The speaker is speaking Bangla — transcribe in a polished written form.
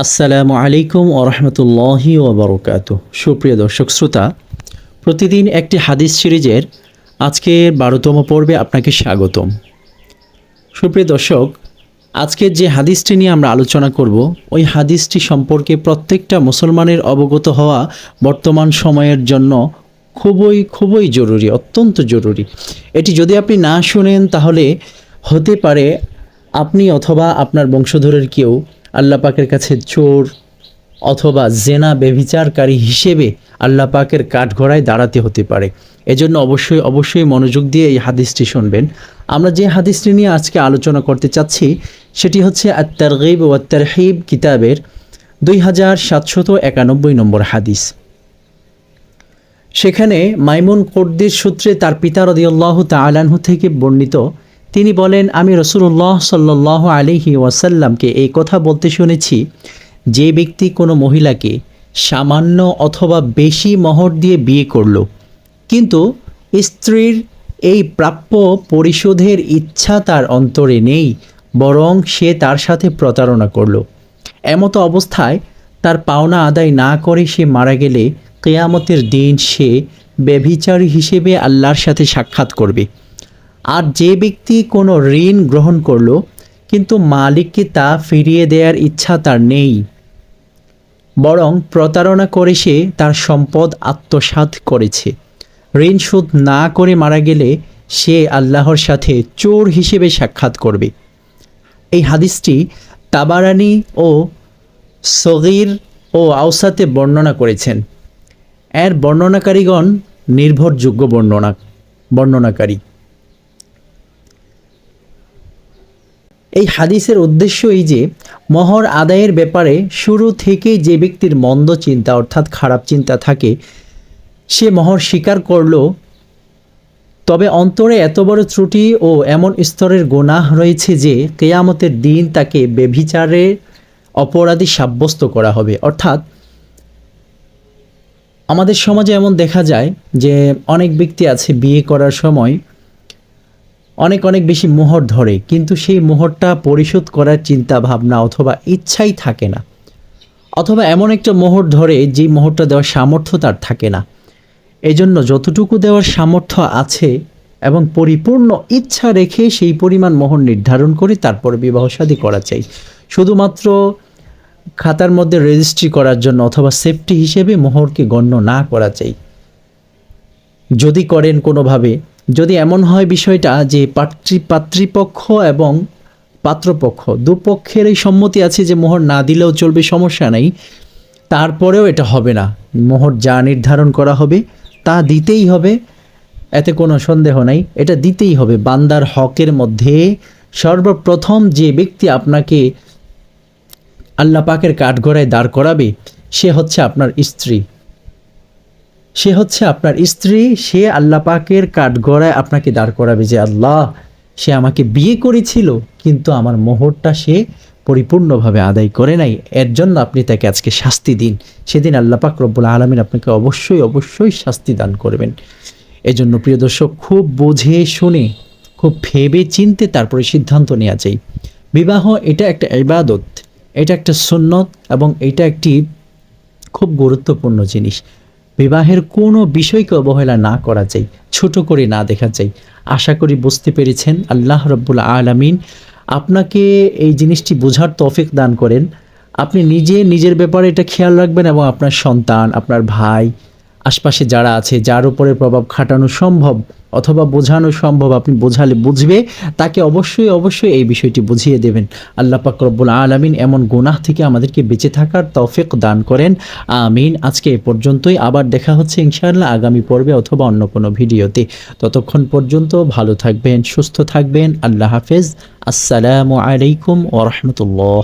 আসসালামু আলাইকুম ওরহমতুল্লাহি ওবরকাতুহ। সুপ্রিয় দর্শক শ্রোতা, প্রতিদিন একটি হাদিস সিরিজের আজকের 12তম পর্বে আপনাকে স্বাগতম। সুপ্রিয় দর্শক, আজকের যে হাদিসটি নিয়ে আমরা আলোচনা করব, ওই হাদিসটি সম্পর্কে প্রত্যেকটা মুসলমানের অবগত হওয়া বর্তমান সময়ের জন্য খুবই জরুরি, অত্যন্ত জরুরি। এটি যদি আপনি না শুনেন তাহলে হতে পারে আপনি অথবা আপনার বংশধরের কেউ আল্লাহ পাকের কাছে চোর অথবা জেনা ব্যভিচারকারী হিসেবে আল্লাহ পাকের কাঠগড়ায় দাঁড়াতে হতে পারে। এজন্য অবশ্যই মনোযোগ দিয়ে এই হাদিসটি শুনবেন। আমরা যে হাদিসটি নিয়ে আজকে আলোচনা করতে চাচ্ছি সেটি হচ্ছে আত-তারগীব ওয়াত তারহিব কিতাবের 2791 নম্বর হাদিস। সেখানে মাইমুন কুরদির সূত্রে তার পিতা রাদিয়াল্লাহু তাআলা আনহু থেকে বর্ণিত, তিনি বলেন, আমি রাসূলুল্লাহ সাল্লাল্লাহু আলাইহি ওয়াসাল্লামকে এই কথা বলতে শুনেছি, যে ব্যক্তি কোনো মহিলাকে সামান্য অথবা বেশি মোহর দিয়ে বিয়ে করল, কিন্তু স্ত্রীর এই প্রাপ্য পরিশোধের ইচ্ছা তার অন্তরে নেই, বরং সে তার সাথে প্রতারণা করল, এমতো অবস্থায় তার পাওনা আদায় না করে সে মারা গেলে কিয়ামতের দিন সে ব্যভিচারী হিসেবে আল্লাহর সাথে সাক্ষাৎ করবে। আর যে ব্যক্তি কোনো ঋণ গ্রহণ করলো কিন্তু মালিককে তা ফিরিয়ে দেওয়ার ইচ্ছা তার নেই, বরং প্রতারণা করে সে তার সম্পদ আত্মসাৎ করেছে, ঋণ শোধ না করে মারা গেলে সে আল্লাহর সাথে চোর হিসেবে সাক্ষাৎ করবে। এই হাদিসটি তাবারানি ও সগীর ও আওসাতে বর্ণনা করেছেন। এর বর্ণনাকারীগণ নির্ভরযোগ্য বর্ণনাকারী। এই হাদিসের উদ্দেশ্য এই যে, মোহর আদায়ের ব্যাপারে শুরু থেকেই যে ব্যক্তির মন্দ চিন্তা অর্থাৎ খারাপ চিন্তা থাকে, সে মোহর স্বীকার করল, তবে অন্তরে এত বড় ত্রুটি ও এমন স্তরের গুনাহ রয়েছে যে কিয়ামতের দিন তাকে ব্যভিচারের অপরাধী সাব্যস্ত করা হবে। অর্থাৎ আমাদের সমাজে এমন দেখা যায় যে অনেক ব্যক্তি আছে বিয়ে করার সময় অনেক বেশি মোহর ধরে, কিন্তু সেই মোহরটা পরিশোধ করার চিন্তা ভাবনা অথবা ইচ্ছাই থাকে না, অথবা এমন একটা মোহর ধরে যে মোহরটা দেওয়ার সামর্থ্য তার থাকে না। এজন্য যতটুকু দেওয়ার সামর্থ্য আছে এবং পরিপূর্ণ ইচ্ছা রেখে সেই পরিমাণ মোহর নির্ধারণ করে তারপর বিবাহ শাদী করা চাই। শুধুমাত্র খাতার মধ্যে রেজিস্ট্রি করার জন্য অথবা সেফটি হিসেবে মোহরকে গণ্য না করা চাই। যদি করেন কোনোভাবে, যদি এমন হয় বিষয়টা যে পাত্রীপক্ষ এবং পাত্রপক্ষ দুপক্ষেরই সম্মতি আছে যে মোহর না দিলেও চলবে, সমস্যা নেই, তারপরেও এটা হবে না, মোহর যা নির্ধারণ করা হবে তা দিতেই হবে, এতে কোনো সন্দেহ নাই, এটা দিতেই হবে। বান্দার হকের মধ্যে সর্বপ্রথম যে ব্যক্তি আপনাকে আল্লাহ পাকের কাঠগড়ায় দাঁড় করাবে সে হচ্ছে আপনার স্ত্রী। সে আল্লাহ পাকের কাঠগড়ায় আপনাকে দাঁড় করাবে যে আল্লাহ, সে আমাকে বিয়ে করেছিল কিন্তু আমার মোহরটা সে পরিপূর্ণভাবে আদায় করে নাই, এর জন্য আপনি তাকে আজকে শাস্তি দিন। সেদিন আল্লাহ পাক রব্বুল আলামিন আপনাকে অবশ্যই শাস্তি দান করবেন। এজন্য প্রিয় দর্শক, খুব বুঝে শুনে খুব ভেবে চিনতে তারপরে সিদ্ধান্ত নেওয়া চাই। বিবাহ এটা একটা ইবাদত, এটা একটা সুন্নত এবং এটা একটি খুব গুরুত্বপূর্ণ জিনিস। বিবাহের কোনো বিষয়কে অবহেলা না করা চাই, ছোট করে না দেখা চাই। আশা করি বুঝতে পেরেছেন। আল্লাহ রাব্বুল আলামিন আপনাকে এই জিনিসটি বোঝার তৌফিক দান করেন। আপনি নিজের ব্যাপারে এটা খেয়াল রাখবেন এবং আপনার সন্তান, আপনার ভাই, আশপাশে যারা আছে, যার উপরে প্রভাব খাটানো সম্ভব অথবা বোঝানো সম্ভব, আপনি বোঝালে বুঝবে, তাকে অবশ্যই এই বিষয়টি বুঝিয়ে দেবেন। আল্লাহ পাক রব্বুল আলামিন এমন গুনাহ থেকে আমাদেরকে বেঁচে থাকার তৌফিক দান করেন। আমিন। আজকে এ পর্যন্তই, আবার দেখা হচ্ছে ইনশাআল্লাহ আগামী পর্বে অথবা অন্য কোনো ভিডিওতে। ততক্ষণ পর্যন্ত ভালো থাকবেন, সুস্থ থাকবেন। আল্লাহ হাফেজ। আসসালামু আলাইকুম ওয়া রাহমাতুল্লাহ।